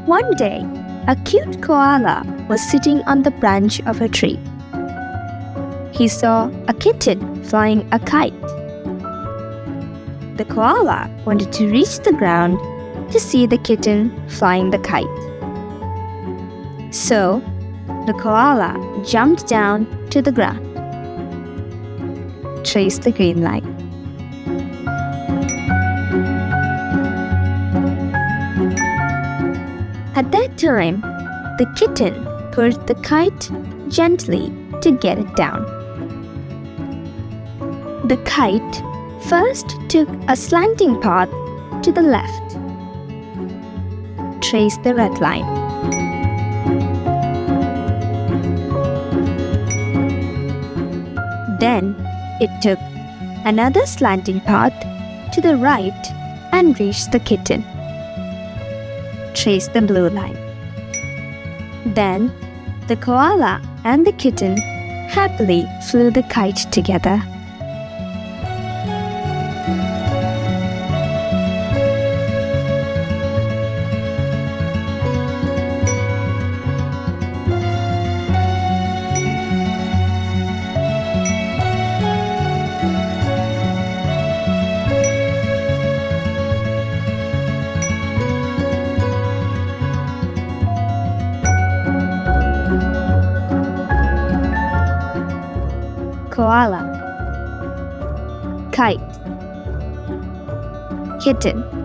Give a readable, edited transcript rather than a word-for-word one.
One day, a cute koala was sitting on the branch of a tree. He saw a kitten flying a kite. The koala wanted to reach the ground to see the kitten flying the kite. So, the koala jumped down to the ground. Trace the green line. At that time, the kitten pushed the kite gently to get it down. The kite first took a slanting path to the left. Trace the red line. Then it took another slanting path to the right and reached the kitten. Trace the blue line. Then the koala and the kitten happily flew the kite together. Koala, kite, kitten.